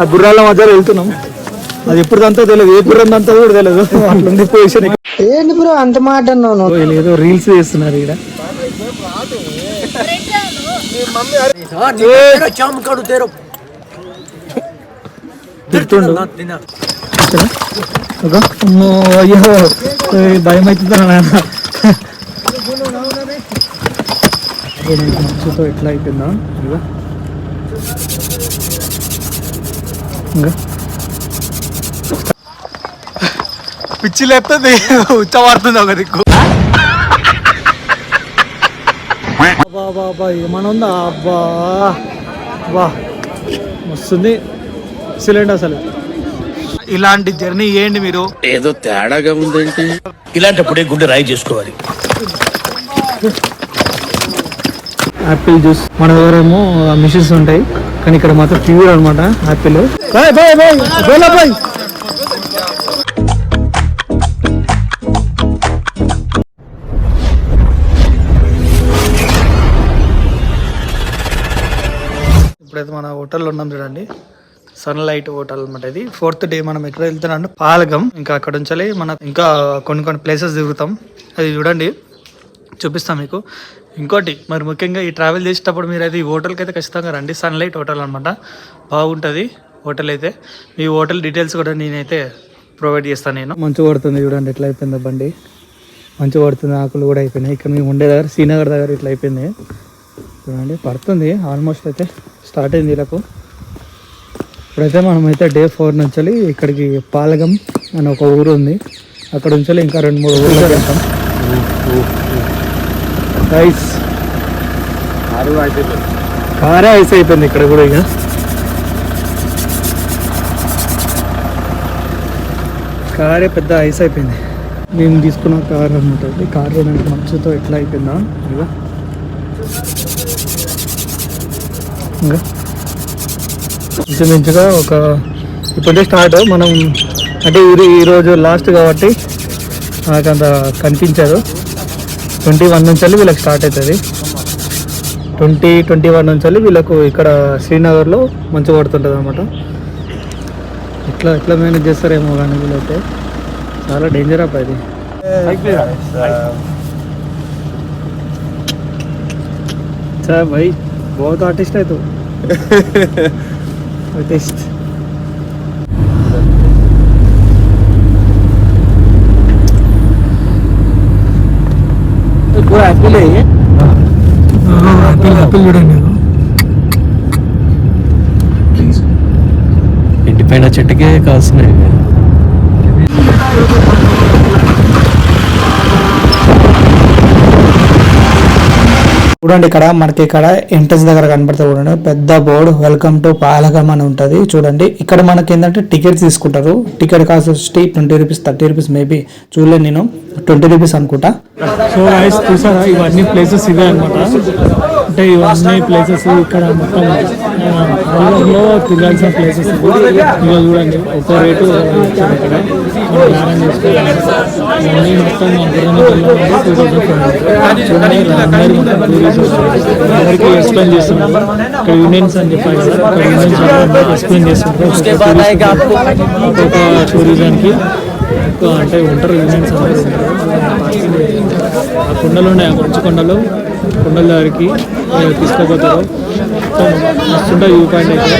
ఆ గుర్రాల మధ్యలో వెళ్తున్నాం. అది ఎప్పుడు అంతా తెలియదు, ఏ గుర్రం అంతా కూడా తెలియదు. అట్లుంది పొజిషన్. ఏంటి బ్రో అంత మాట అన్నావు? ఏదో రీల్స్ చేస్తున్నారు ఇక్కడ. అయ్యో భయం అవుతుందా మంచుతో ఎట్లా అయిపోయిందా ఇంకా పిచ్చి లేపుతుంది, ఉచ్చవాడుతుంది ఒక దిక్కు. బాబా ఏమన్నా ఉందా? అబ్బా బా వస్తుంది ఎక్సలెంట్. అసలు ఇలాంటి జర్నీ ఏంటి మీరు? ఏదో తేడాగా ఉందేంటి? ఇలాంటప్పుడే గుండె రాయి చేసుకోవాలి. యాపిల్ జ్యూస్ మన దగ్గరేమో మిషన్స్ ఉంటాయి, కానీ ఇక్కడ మాత్రం ప్యూర్ అనమాట యాపిల్. ఇప్పుడైతే మన హోటల్లో ఉన్నాం చూడండి, సన్ లైట్ హోటల్ అనమాట. ఇది 4th డే మనం ఎక్కడ వెళ్తున్నాం పాలగం. ఇంకా అక్కడ నుంచి మనం ఇంకా కొన్ని ప్లేసెస్ తిరుగుతాం. అది చూడండి, చూపిస్తాం మీకు. ఇంకోటి మరి ముఖ్యంగా ఈ ట్రావెల్ చేసేటప్పుడు మీరు అయితే ఈ హోటల్కి అయితే ఖచ్చితంగా రండి. సన్ లైట్ హోటల్ అనమాట, బాగుంటుంది హోటల్ అయితే. మీ హోటల్ డీటెయిల్స్ కూడా నేనైతే ప్రొవైడ్ చేస్తాను నేను. మంచు పడుతుంది చూడండి ఎట్లా అయిపోయిందో బండి, మంచు పడుతుంది, ఆకులు కూడా అయిపోయినాయి. ఇక్కడ మేము ఉండే దగ్గర శ్రీనగర్ దగ్గర ఇట్లా అయిపోయింది చూడండి, పడుతుంది. ఆల్మోస్ట్ అయితే స్టార్ట్ అయింది వీళ్ళకు. ఇప్పుడైతే మనమైతే డే 4 నుంచి ఇక్కడికి పాలగం అని ఒక ఊరు ఉంది, అక్కడ నుంచి ఇంకా 2-3 ఊర్లు వెళ్తాం. కారే ఐస్ అయిపోయింది ఇక్కడ కూడా. ఇక కారే పెద్ద ఐస్ అయిపోయింది. మేము తీసుకున్న కార్ అనమాట. కార్ చూడడానికి మంచుతో ఎట్లా అయిపోయిందా ఇక. ఇంకా ఇంచుమించుగా ఒక ఇప్పుడే స్టార్ట్ మనం అంటే ఈరోజు లాస్ట్ కాబట్టి నాకు అంత కనిపించదు. 21 నుంచి వీళ్ళకి స్టార్ట్ అవుతుంది. 20-21 నుంచి వీళ్ళకు ఇక్కడ శ్రీనగర్లో మంచు పడుతుంటుంది అనమాట. ఎట్లా మేనేజ్ చేస్తారేమో కానీ వీళ్ళైతే చాలా డేంజర్ అప్ అది. సార్ భాయ్ बहुत आर्टिस्ट है तो आर्टिस्ट. पूरा एप्पल है ये. एप्पल చూడండి. ఇంటిపైన చెట్టుకే కాస్తున్నాయి. చూడండి ఇక్కడ మనకి ఇక్కడ ఎంట్రన్స్ దగ్గర కనబడుతుంది చూడండి, పెద్ద బోర్డు వెల్కమ్ టు పాలగం అని ఉంటుంది చూడండి. ఇక్కడ మనకి ఏంటంటే టికెట్స్ తీసుకుంటారు. టికెట్ కాస్ట్ వచ్చి 20 రూపీస్ 30 రూపీస్, మేబీ చూడలేదు నేను, 20 రూపీస్ అనుకుంటా. సో గైస్ చూసారా ఇవన్నీ ప్లేసెస్ ఇవే అనమాట. అంటే ఇవన్నీ ప్లేసెస్ ఇక్కడ మొత్తం పాలగంలో తిరగాల్సిన ప్లేసెస్ ఇవి చూడండి. ఒక రేటు ఇక్కడ మనం చేసుకోవాలి. ఇవన్నీ మొత్తం అందరికీ ఎక్స్ప్లెయిన్ చేస్తున్నాం. ఇక్కడ యూనియన్స్ అని చెప్పాలి కదా, ఇక్కడ యూనియన్స్ ఎక్స్ప్లెయిన్ చేస్తున్నారు. ఒక్కొక్క టూరిజంకి అంటే ఉంటారు యూనియన్స్ అందరూ. ఆ కొండలు ఉన్నాయి, ఆ మంచు కొండల దగ్గరికి తీసుకోపోతారు. మస్తుంటే వ్యూ పాయింట్ అయితే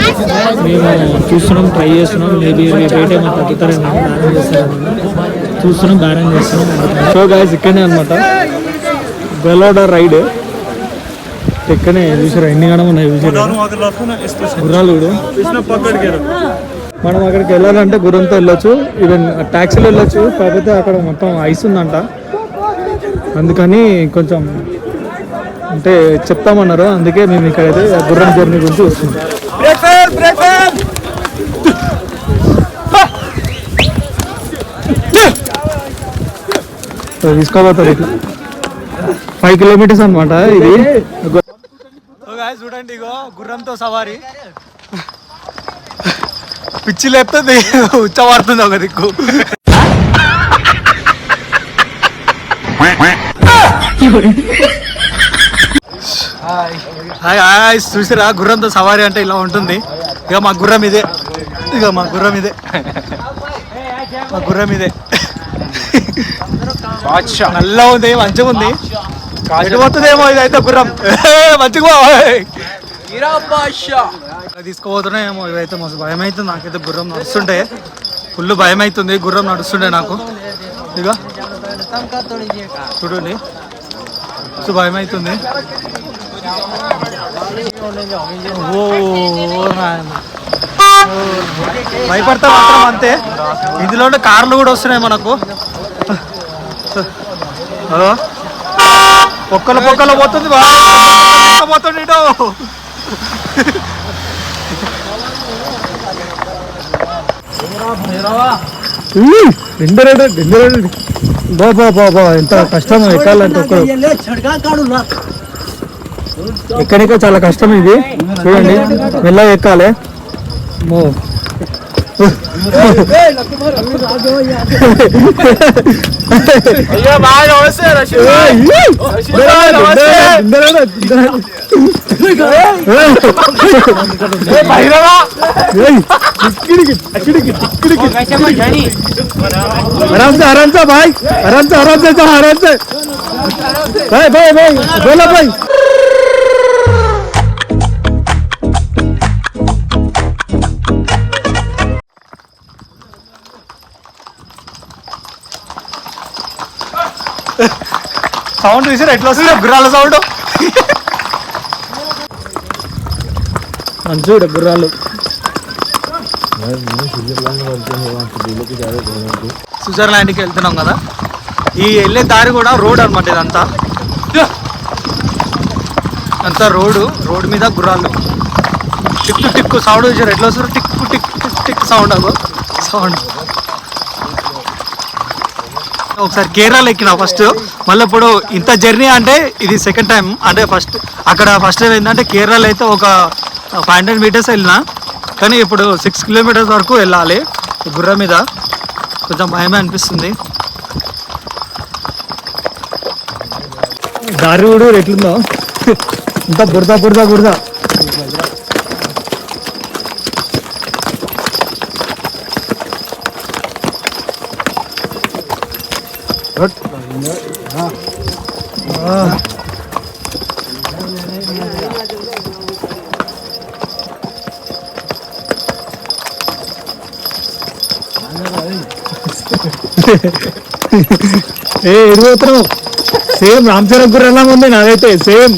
మేము చూస్తున్నాం, ట్రై చేస్తున్నాం. మేబీ రేట్ ఏమైనా తగ్గుతారేమో బ్యాన్ చేస్తారేమో చూస్తున్నాం, బ్యాన్ చేస్తున్నాం. సో గైస్ ఇక్కడనే అనమాట బెలోడా రైడ్. ఇక్కడనే చూసారు ఎన్ని గణం ఉన్నాయి గుర్రాలు కూడా. మనం అక్కడికి వెళ్ళాలంటే గుర్రంతో వెళ్ళొచ్చు, ఈవెన్ ట్యాక్సీలో వెళ్ళొచ్చు. కాకపోతే అక్కడ మొత్తం ఐస్ ఉందంట, అందుకని కొంచెం అంటే చెప్తామన్నారు. అందుకే మేము ఇక్కడైతే గుర్రం జర్నీ గురించి వస్తున్నాం. తీసుకోబోతారు ఇట్లా 5 కిలోమీటర్స్ అనమాట ఇది. చూడండి ఇగో గుర్రంతో సవారీ, పిచ్చి లేపుతుంది, ఉచ్చవాడుతుంది ఒక దిక్కు. హాయ్ చూసిరా గుర్రంతో సవారీ అంటే ఇలా ఉంటుంది. ఇక మా గుర్రం ఇదే, ఇక మా గుర్రం ఇదే, మా గుర్రం ఇదే. నల్ల ఉంది, మంచిగా ఉంది. ఎటుపోతుందేమో ఇదైతే గుర్రం. మంచిగా తీసుకోబోతున్నాయేమో ఇవైతే. మస్తు భయం అవుతుంది నాకైతే గుర్రం నడుస్తుంటే. ఫుల్ భయం అవుతుంది గుర్రం నడుస్తుంటే నాకు. ఇక చూడండి మస్తు భయం అవుతుంది. భయపడతా మాత్రం అంతే. ఇందులో కార్లు కూడా వస్తున్నాయి మనకు. పొక్కల పోతుంది, పోతుంది. బాబా ఎంత కష్టం ఎక్కాలంటే ఒక్కరు. ఎక్కడిక చాలా కష్టం ఇది. చూడండి మెల్లగా ఎక్కాలి. आराम से भाई, आराम से आराम से भाई भाई भाई बोला भाई. సౌండ్ చూసారు ఎట్లా వస్తుంది గుర్రాల సౌండ్. మంచిగా గుర్రాలు. స్విట్జర్లాండ్కి వెళ్తున్నాం కదా. ఈ వెళ్ళే దారి కూడా రోడ్ అనమాట. ఇదంతా అంతా రోడ్ మీద గుర్రాలు. టిక్కు టిక్కు సౌండ్ చూసారు ఎట్లా వస్తారు. టిక్కు టిక్ టిక్ టిక్ సౌండ్. అగో సౌండ్. ఒకసారి కేరళ ఎక్కిన ఫస్ట్, మళ్ళీ ఇప్పుడు ఇంత జర్నీ అంటే ఇది సెకండ్ టైం. అంటే ఫస్ట్ టైం ఏంటంటే కేరళ అయితే ఒక 500 meters వెళ్ళినా, కానీ ఇప్పుడు 6 kilometers వరకు వెళ్ళాలి గుర్రం మీద. కొంచెం భయమే అనిపిస్తుంది. దారి కూడా ఎట్లుందో ఇంత బురద. ఎడిపోతున్నావు. సేమ్ రామ్ చరణ్ గుర్రెలా ఉంది నాదైతే. సేమ్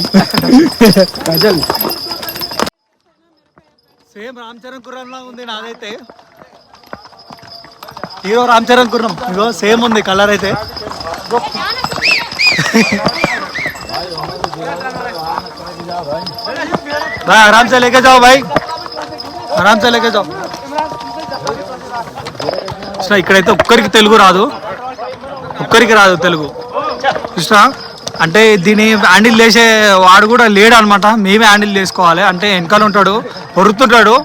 రామ్ చరణ్ గుర్రంలా ఉంది నాదైతే. హీరో రామ్ చరణ్ గుర్రం ఇగో సేమ్ ఉంది కలర్ అయితే. आराम से लेके जाओ भाई, आराम से लेके जाओ. ఇక్కడైతే ఒక్కరికి తెలుగు రాదు తెలుగు. కృష్ణ అంటే దీన్ని హ్యాండిల్ చేసే వాడు కూడా లేడు అనమాట. మేమే హ్యాండిల్ చేసుకోవాలి. అంటే వెనకాల ఉంటాడు, పొరుతుంటాడు.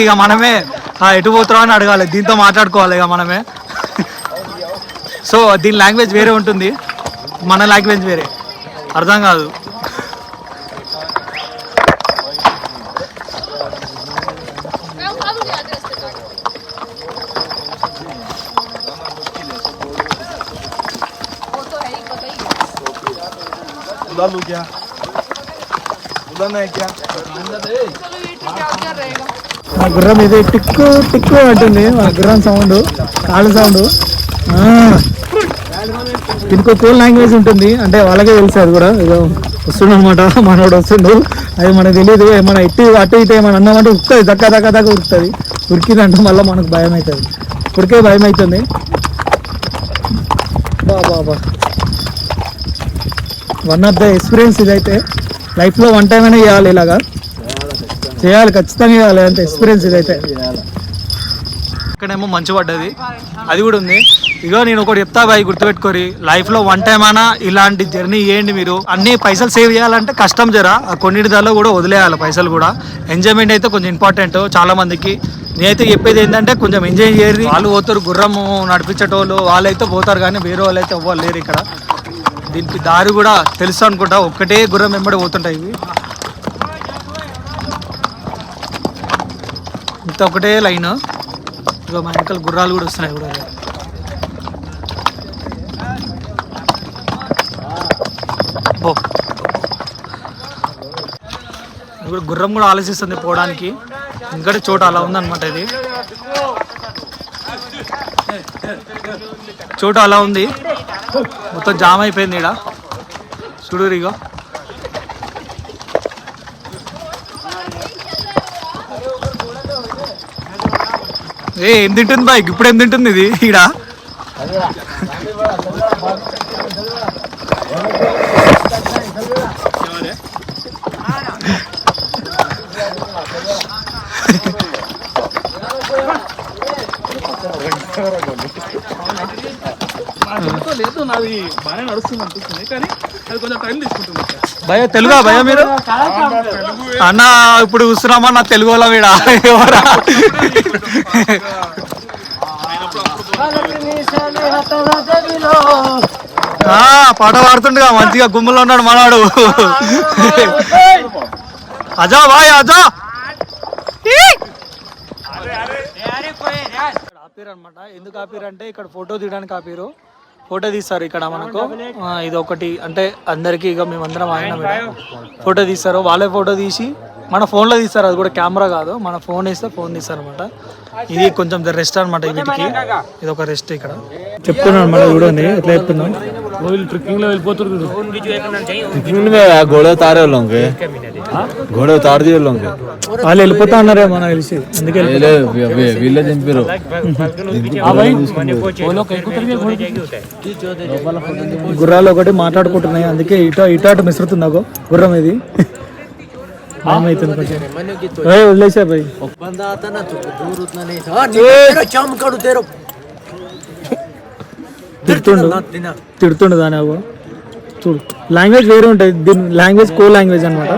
ఇక మనమే ఎటు పోతున్నావు అని అడగాలి. దీంతో మాట్లాడుకోవాలి ఇక మనమే. సో దీని లాంగ్వేజ్ వేరే ఉంటుంది, మన లాంగ్వేజ్ వేరే, అర్థం కాదు. మా గుర్రం ఇది టిక్కు టిక్కు అంటుంది. మా గుర్రం సౌండ్, కాళ్ళ సౌండ్. ఇంకో కోల్ లాంగ్వేజ్ ఉంటుంది, అంటే వాళ్ళకే తెలుసు. అది కూడా ఏదో వస్తుండ అనమాట. మనోడు వస్తుండు, అది మనకు తెలియదు. ఏమైనా అటు ఇటు ఏమైనా అన్నామంటే ఉరుకుతుంది, దక్క ఉరుకుతుంది. ఉరికిందంటే మళ్ళీ మనకు భయం అవుతుంది. ఉరికే భయం అవుతుంది. బాబా వన్ ఆఫ్ ద ఎక్స్పీరియన్స్ ఇదైతే. లైఫ్లో 1 time అయినా చేయాలి, ఇలాగా చేయాలి, ఖచ్చితంగా చేయాలి. అంత ఎక్స్పీరియన్స్ ఇదైతే. ఇక్కడేమో మంచు పడ్డది, అది కూడా ఉంది. ఇగో నేను ఒకటి చెప్తా బాయ్, గుర్తుపెట్టుకోరి. లైఫ్లో 1 time అయినా ఇలాంటి జర్నీ చేయండి మీరు. అన్ని పైసలు సేవ్ చేయాలంటే కష్టం జరా, కొన్నిటి దానిలో కూడా వదిలేయాలి పైసలు కూడా. ఎంజాయ్మెంట్ అయితే కొంచెం ఇంపార్టెంట్ చాలా మందికి. నేనైతే చెప్పేది ఏంటంటే కొంచెం ఎంజాయ్ చేయరు. వాళ్ళు పోతారు, గుర్రము నడిపించేటోళ్ళు వాళ్ళైతే పోతారు, కానీ వేరే వాళ్ళు అయితే ఎవ్వరు లేరు ఇక్కడ. దీనికి దారి కూడా తెలుసు అనుకుంటా, ఒక్కటే గుర్రం వెంబడి పోతుంటాయి ఇవి. అంత ఒకటే లైన్. ఇక మా వెనకాల గుర్రాలు కూడా వస్తున్నాయి కూడా. ఇప్పుడు గుర్రం కూడా ఆలోచిస్తుంది పోవడానికి, ఎందుకంటే చోట అలా ఉందన్నమాట. ఇది చోటు అలా ఉంది, మొత్తం జామ్ అయిపోయింది ఇక్కడ. చూడురిగా ఏం తింటుంది బాయ్, ఇప్పుడు ఏం తింటుంది ఇది ఈడ? లేదు నాది బాగానే నడుస్తుంది అనిపిస్తుంది, కానీ అది కొంచెం టైం తీసుకుంటుంది. భయ తెలుగా భయ మీరు అన్న ఇప్పుడు చూస్తున్నామా నా తెలుగు వాళ్ళ వీడ ఎవరా? పాట పాడుతుండగా మంచిగా గుమ్మలో ఉన్నాడు మనవాడు. అజా బాయ్ అజా ఆపిరు అనమాట. ఎందుకు ఆపిరు అంటే ఇక్కడ ఫోటో తీయడానికి ఆపిరు. ఫోటో తీస్తారు ఇక్కడ మనకు. ఇది ఒకటి అంటే అందరికి ఇక మేమందరం ఆయన ఫోటో తీస్తారు. వాళ్ళే ఫోటో తీసి మన ఫోన్లో తీస్తారు. అది కూడా కెమెరా కాదు, మన ఫోన్ ఇస్తే ఫోన్ తీస్తారు అనమాట. ఇది కొంచెం రెస్ట్ అనమాట వీటికి. ఇది ఒక రెస్ట్ ఇక్కడ చెప్తున్నాను అనమాట. చూడండి ఎట్లా చెప్తున్నాం. ట్రెక్కింగ్ లో వెళ్ళిపోతున్నారు. घोड़े उतारे लोग घोड़े उतार दिए लोग వాళ్ళు వెళ్ళిపోతా అన్నారే మనకు తెలిసి, అందుకే వీళ్ళే దింపారు. గుర్రాలు ఒకటి మాట్లాడుకుంటున్నాయి, అందుకే ఇటు మిశ్రుతుంది నాకు గుర్రం. ఇది వదిలేసా భయ్. తిడుతుండు దాని అవ్వ. చూడు లాంగ్వేజ్ వేరే ఉంటుంది, దీని లాంగ్వేజ్ కో లాంగ్వేజ్ అనమాట.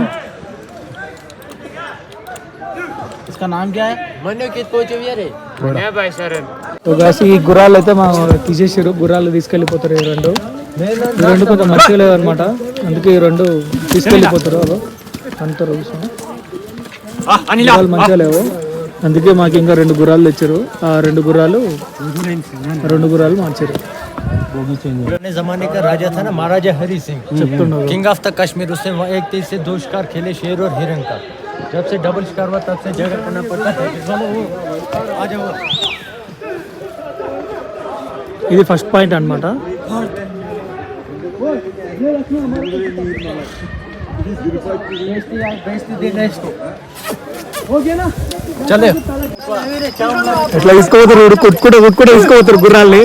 ఈ గుర్రాలు అయితే మా తీసేసారు. గుర్రాలు తీసుకెళ్ళిపోతారు. ఈ రెండు కొంచెం మంచిగా లేవు అనమాట, అందుకే ఈ రెండు తీసుకెళ్ళిపోతారు. అంటారు మంచిగా లేవు, అందుకే మాకు ఇంకా 2 గుర్రాలు తెచ్చారు. ఆ 2 గుర్రాలు మార్చారు. पुराने जमाने का राजा था ना, महाराजा Hari Singh, king of the Kashmir. उससे एक तीर से 2 शिकार खेले, शेर और हिरण का. जब से डबल शिकार हुआ तब से जगह करना पड़ता है. आ जाओ. ఇది ఫస్ట్ పాయింట్ అనమాట. चले ఎట్లా తీసుకోపోతారు, కొట్టుకుంటే తీసుకోపోతారు గుర్రాల్ని.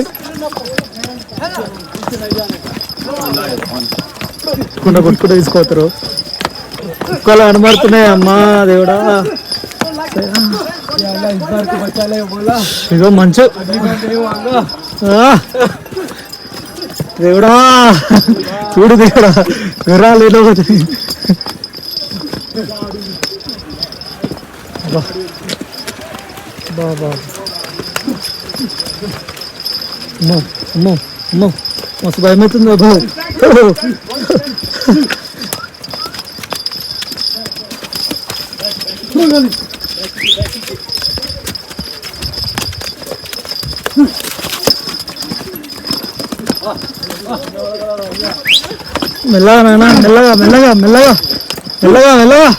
కొట్టుకుంటే తీసుకోపోతారు. కుక్కలు అనుమాడుతున్నాయి. అమ్మా దేవుడా, ఇగో మంచు దేవుడా, చూడు దేవుడా గుర్రాలు ఏదో బాబా. మస్తు భయం అవుతుంది బాబు. మెల్లగా నాయనా, మెల్లగా మెల్లగా మెల్లగా మెల్లగా మెల్లగా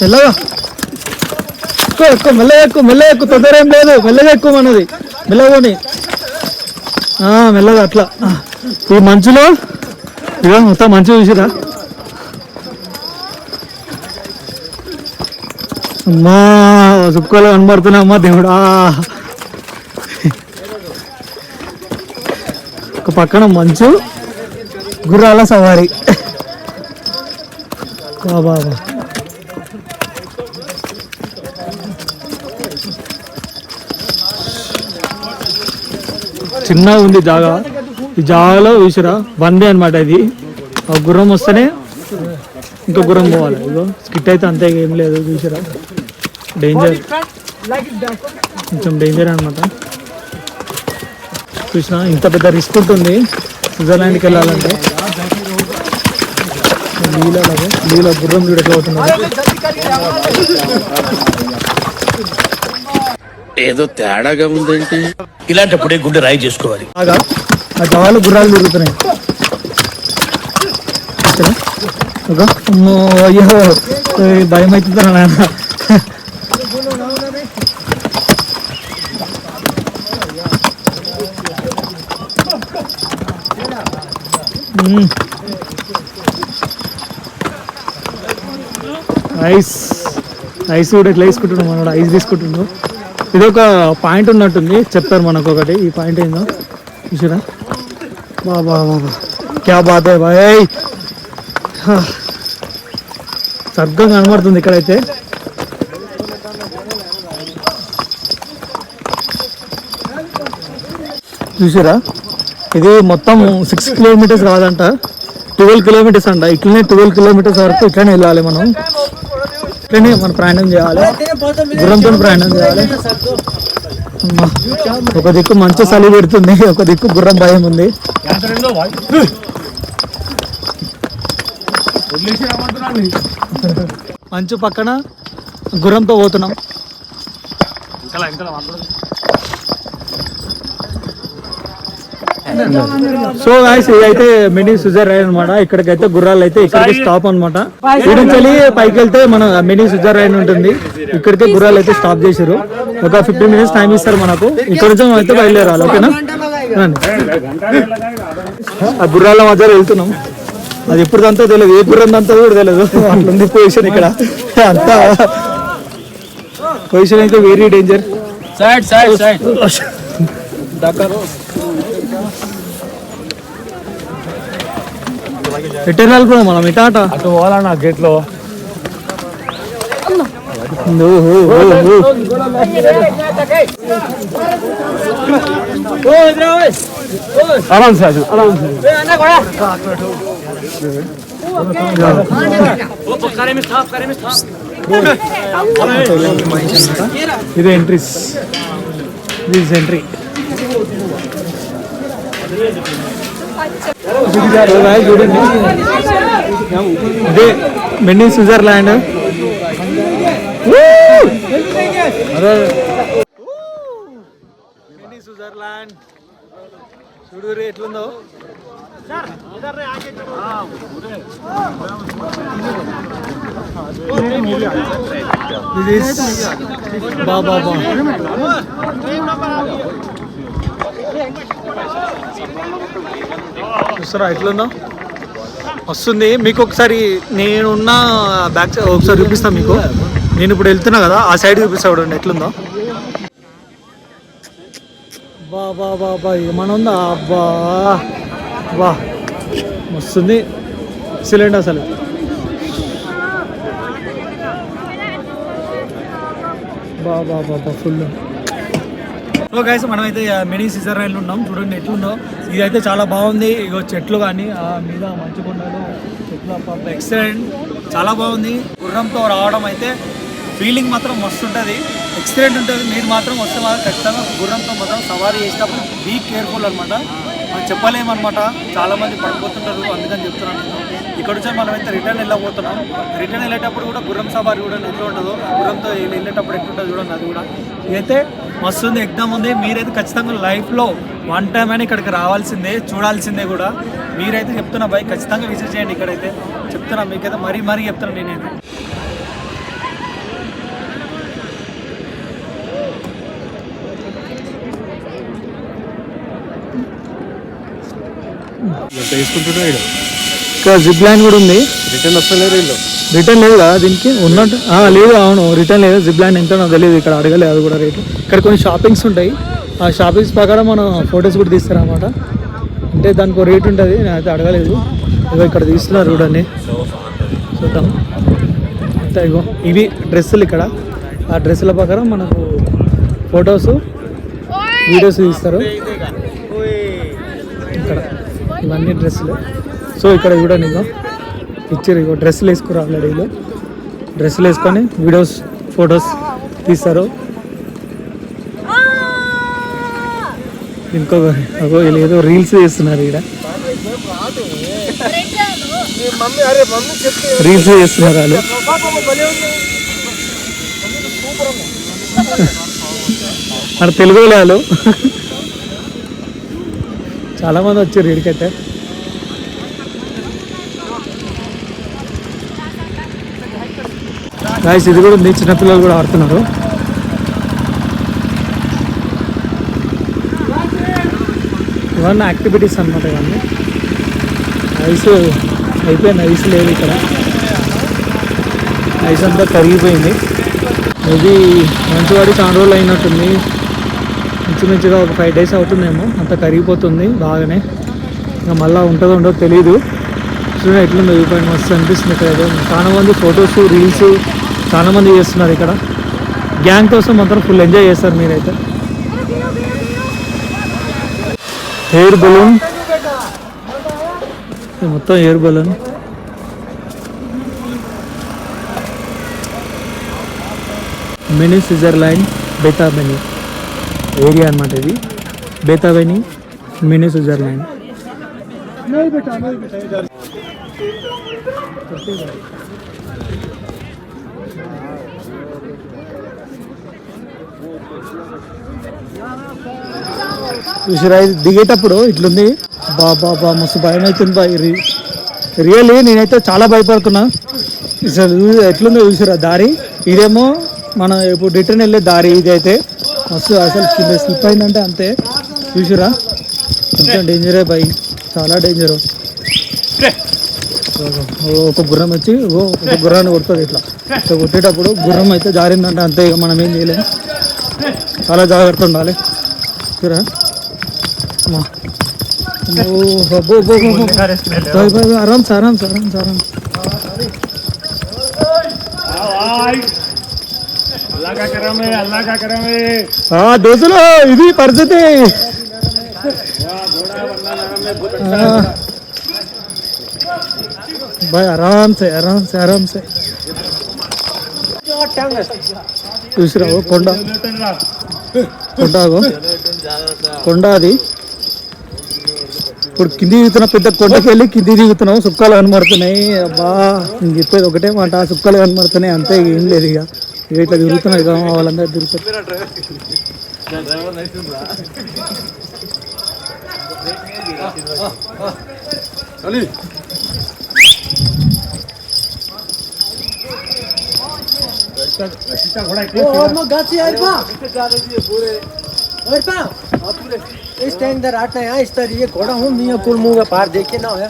మెల్లగా ఎక్కువ మెల్లగా ఎక్కువ తొందర ఏం లేదు. మెల్లగా ఎక్కువ మనది, మెల్లగోని మెల్లగా అట్లా. ఈ మంచులో ఇక మొత్తం మంచు చూసిరా. అమ్మా చుక్కలు కనబడుతున్నా. అమ్మా దేవుడా, ఒక పక్కన మంచు, గుర్రాల సవారీ. బాబా చిన్నగా ఉంది జాగా. ఈ జాగాలో చూసిరా 1 డే అనమాట. ఇది ఆ గుర్రం వస్తేనే ఇంకో గుర్రం పోవాలి. ఇగో స్కిట్ అయితే అంతే, ఏం లేదు. చూసిరా డేంజర్, కొంచెం డేంజర్ అనమాట. చూసినా ఇంత పెద్ద రిస్క్ ఉంటుంది స్విట్జర్లాండ్కి వెళ్ళాలంటే. నీళ్ళ గుర్రం చూడ ఎట్లా అవుతున్నారు. ఏదో తేడాగా ఉందేంటి? ఇలాంటప్పుడే గుండె రాయి చేసుకోవాలి. బాగా ఆ జవాలు గుర్రాలు తిరుగుతున్నాయి. చూసారా? ఒక అమ్మో, అయ్యో భయం అవుతుందా నాన్న. ఐస్ ఐస్ కూడా ఎట్లా వేసుకుంటున్నాం మనోడు, ఐస్ తీసుకుంటున్నాడు. ఇది ఒక పాయింట్ ఉన్నట్టుంది, చెప్తారు మనకు ఒకటి. ఈ పాయింట్ ఏందో చూసారా? బాబా బాబా క్యా బాత్ హై భాయ్. స్వర్గం కనబడుతుంది ఇక్కడైతే. చూసారా? ఇది మొత్తం 6 కిలోమీటర్స్ కాదంట, 12 కిలోమీటర్స్ అంట. ఇట్లనే 12 కిలోమీటర్స్ వరకు ఇట్లనే వెళ్ళాలి మనం. ఇట్లనే మనం ప్రయాణం చేయాలి, గుర్రంతో ప్రయాణం చేయాలి. అమ్మా, ఒక దిక్కు మంచి చలి పెడుతుంది, ఒక దిక్కు గుర్రం భయం ఉంది. మంచు పక్కన గుర్రంతో పోతున్నాం. సో గాయ్స్, ఇదైతే మినీ స్విట్జర్లాండ్ అనమాట. ఇక్కడికైతే గుర్రాలు అయితే ఇక్కడికి స్టాప్ అనమాట. ఇక్కడికి పైకి వెళ్తే మన మినీ స్విట్జర్లాండ్ ఉంటుంది. ఇక్కడికే గుర్రాలు అయితే స్టాప్ చేశారు. ఒక 15 మినిట్స్ టైం ఇస్తారు మనకు. ఇక్కడ నుంచి మనం అయితే బయలుదేరాలి. ఓకేనా? ఆ గుర్రాల మధ్యలో వెళ్తున్నాం. అది ఎప్పుడు అంతా తెలియదు, ఏ గుర్రం అంతా కూడా తెలియదు. అట్లుంది పొజిషన్ ఇక్కడ. అంతా పొజిషన్ అయితే very danger. Side side side return వెళ్ళిపోయాం మనం. ఇటాట అటు పోవాలన్నా గేట్ లో. ఆరామ్ సార్ ఆరామ్ ఇది ఎంట్రీస్, దిస్ ఎంట్రీ. చూడండి, ఇదే మినీ స్విట్జర్లాండ్. మినీ స్విట్జర్లాండ్ చూడు ఎట్లుందో. బాబా చూస్తారా ఎట్లుందో? వస్తుంది మీకు. ఒకసారి నేనున్న బ్యాక్ సైడ్ ఒకసారి చూపిస్తాను మీకు. నేను ఇప్పుడు వెళ్తున్నా కదా, ఆ సైడ్ చూపిస్తా చూడండి ఎట్లుందో. బాబా బాబా ఏమన్నా ఉందా? అబ్బా బా వస్తుంది ఎక్సలెంట్ అసలు. బాబా బాబా ఫుల్. ఓ గైస్, మనమైతే మినీ స్విట్జర్లాండ్లో ఉన్నాం. చూడండి ఎట్లుందో. ఇదైతే చాలా బాగుంది. ఇగో చెట్లు కానీ ఆ మీద మంచు కొండలు, చెట్లు ఎక్సలెంట్, చాలా బాగుంది. గుర్రంతో రావడం అయితే ఫీలింగ్ మాత్రం మస్తు ఉంటుంది, ఎక్సలెంట్ ఉంటుంది. మీరు మాత్రం వస్తే మాత్రం ఖచ్చితంగా గుర్రంతో మాత్రం సవారీ చేసినప్పుడు బీ కేర్ఫుల్ అనమాట. మనం చెప్పలేమన్నమాట, చాలామంది పడిపోతుంటారు. అందుకని చెప్తున్నాను నేను. ఇక్కడ నుంచి మనం అయితే రిటర్న్ వెళ్ళబోతున్నాం. రిటర్న్ వెళ్ళేటప్పుడు కూడా గుర్రం సవారీ కూడా ఎట్లా ఉంటుందో, గుర్రంతో వెళ్ళేటప్పుడు ఎట్లుంటుంది చూడండి. అది కూడా ఇదైతే మస్తు ఉంది, ఎగ్జామ్ ఉంది. మీరైతే ఖచ్చితంగా లైఫ్లో 1 టైం అయినా ఇక్కడికి రావాల్సిందే, చూడాల్సిందే కూడా. మీరైతే చెప్తున్నా భయ్, ఖచ్చితంగా విజిట్ చేయండి. ఇక్కడైతే చెప్తున్నా మీకైతే మరీ చెప్తున్నా నేనైతే. ఇక్కడ జిప్ లైన్ కూడా ఉంది. రిటర్న్ వస్తలేరు వీళ్ళు. రిటర్న్ లేదు కదా దీనికి ఉన్నట్టు? లేదు, అవును రిటర్న్ లేదు. జిప్ లైన్ ఎంతో నాకు తెలియదు, ఇక్కడ అడగలేదు అది కూడా రేటు. ఇక్కడ కొన్ని షాపింగ్స్ ఉంటాయి, ఆ షాపింగ్స్ ప్రకారం మనం ఫొటోస్ కూడా తీస్తారన్నమాట. అంటే దానికి ఒక రేట్ ఉంటుంది, నేనైతే అడగలేదు. ఇగో ఇక్కడ తీస్తున్నారు చూడండి, చూద్దాం. అంతే, ఇగో ఇవి డ్రెస్సులు. ఇక్కడ ఆ డ్రెస్సుల ప్రకారం మనకు ఫొటోస్ వీడియోస్ తీస్తారు. ఇక్కడ ఇవన్నీ డ్రెస్సులు. సో ఇక్కడ చూడండి, ఇగో పిక్చర్, ఇగో డ్రెస్సులు వేసుకురు ఆల్రెడీ. వీళ్ళు డ్రెస్సులు వేసుకొని వీడియోస్ ఫొటోస్ తీస్తారు. ఇంకో వీళ్ళు ఏదో రీల్స్ చేస్తున్నారు, ఇక్కడ రీల్స్ చేస్తున్నారు వాళ్ళు. మన తెలుగు వాళ్ళు చాలా మంది వచ్చారు ఇడికైతే. గాయస్ ఇది కూడా ఉంది, చిన్నపిల్లలు కూడా ఆడుతున్నారు. ఇవన్నీ యాక్టివిటీస్ అనమాట. ఇవన్నీ ఐస్ అయిపోయింది, ఐస్ లేదు ఇక్కడ, ఐస్ అంతా కరిగిపోయింది. ఇది మంచి వాడి చాలా రోజులు అయినట్టుంది, ఇంచుమించుగా ఒక 5 days అవుతుందేమో, అంత కరిగిపోతుంది బాగానే. ఇంకా మళ్ళీ ఉంటుందో ఉండదో తెలీదు. చూడండి ఎట్లుందో వ్యూ పాయింట్, మస్తు అనిపిస్తుంది ఇక్కడ. చాలా మంది ఫొటోస్ రీల్స్ చాలా మంది చేస్తున్నారు ఇక్కడ. గ్యాంగ్ కోసం మాత్రం ఫుల్ ఎంజాయ్ చేస్తారు మీరైతే. ఎయిర్ బలూన్, మొత్తం ఎయిర్ బలూన్. మినీ స్విట్జర్లాండ్ బేతాబెనీ ఏరియా అనమాట ఇది. బేతాబెనీ మినీ స్విట్జర్లాండ్. చూసిరా దిగేటప్పుడు ఇట్లుంది, బాబా మస్తు భయం అవుతుంది బా. రియల్లీ నేనైతే చాలా భయపడుతున్నా. అసలు ఎట్లుందో చూసిరా దారి. ఇదేమో మనం ఇప్పుడు రిటర్న్ వెళ్ళే దారి, ఇది అయితే మస్తు అసలు కింద స్లిప్ అయిందంటే అంతే. చూసిరా కొంచెం డేంజరే బై, చాలా డేంజరు. ఒక గుర్రం వచ్చి ఒక గుర్రాన్ని కొడుతుంది ఇట్లా కొట్టేటప్పుడు. గుర్రం అయితే జారిందంటే అంతే, ఇక మనం ఏం చేయలేము, చాలా జాగ్రత్త ఉండాలి. చూరా ఆరామ్ సారాం సారాం సారాం. దోస్తులు ఇది పరిస్థితి. भाई आराम से आराम से आराम से. दूसरा वो కొండ కొండ అది. ఇప్పుడు కింది దిగుతున్నా, పెద్ద కొండకి వెళ్ళి కింది దిగుతున్నావు, సుక్కలు కనబడుతున్నాయి. అబ్బా ఇంక చెప్పేది ఒకటే మాట, సుక్కలు కనబడుతున్నాయి అంతే, ఏం లేదు. ఇక ఇట్లా తిరుగుతున్నాయి, ఇక వాళ్ళందరూ తిరుగుతారు. इस टाइम इधर आते हैं इस तरह ये घोड़ा हूँ मियाँ कुल मुँह का पार देखे ना है.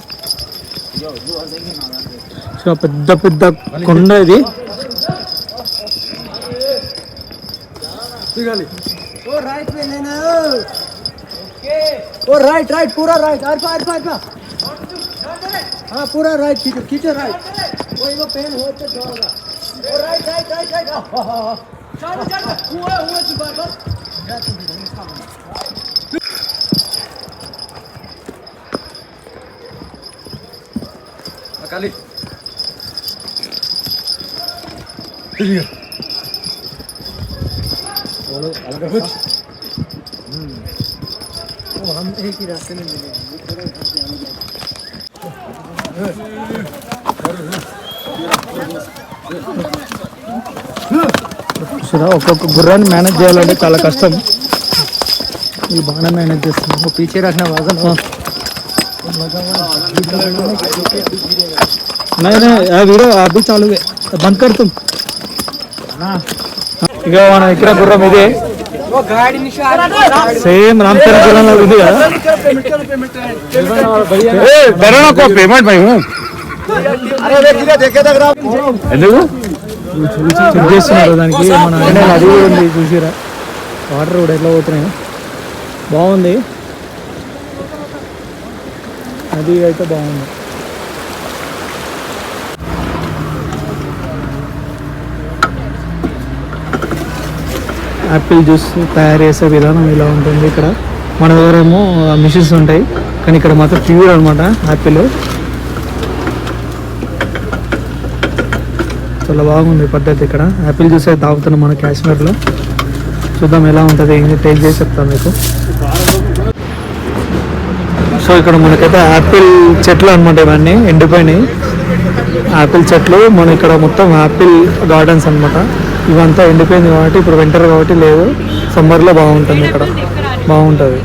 పెద్ద పెద్ద కొండ ఇది. वो राइट में लेना, वो राइट राइट पूरा राइट. अरपा हाँ पूरा राइट खींचो राइट. वो पेन हो तो जाओगा. वो राइट राइट राइट राइट. चलो हुआ तू बाबा. अकाली बोलो अलग कुछ. वो हम एक ही रास्ते में मिले. ఒక్కొక్క గుర్రాన్ని మేనేజ్ చేయాలంటే చాలా కష్టం. వీళ్ళు బాగానే మేనేజ్ చేస్తున్నారు. పీछे रखना वजन. नहीं वीडियो अभी चालू है, बंद कर तुम. ఇక మనం ఇక్కడ గుర్రం ఇదే, సేమ్ రామచంద్ర గుర్రంలో ఉంది కదా. పేమెంట్ ఎందుకు చెక్ చేస్తున్నారు దానికి. మన నది కూడా ఉంది చూసిరా, వాటర్ కూడా ఎట్లా పోతున్నాయి, బాగుంది. నది అయితే బాగుంది. యాపిల్ జ్యూస్ తయారు చేసే విధానం ఇలా ఉంటుంది. ఇక్కడ మన దగ్గర ఏమో మిషన్స్ ఉంటాయి, కానీ ఇక్కడ మాత్రం ప్యూర్ అనమాట యాపిల్. చాలా బాగుంది పద్ధతి. ఇక్కడ యాపిల్ జ్యూస్ అయితే తాగుతున్నాం మన కాశ్మీర్లో. చూద్దాం ఎలా ఉంటుంది, టేస్ట్ చేసి చెప్తాం మీకు. సో ఇక్కడ మనకైతే యాపిల్ చెట్లు అనమాట, ఇవన్నీ ఎండిపోయినాయి యాపిల్ చెట్లు. మన ఇక్కడ మొత్తం యాపిల్ గార్డెన్స్ అనమాట. ఇవంతా ఎండిపోయింది కాబట్టి ఇప్పుడు వింటర్ కాబట్టి లేదు, సమ్మర్లో బాగుంటుంది ఇక్కడ, బాగుంటుంది.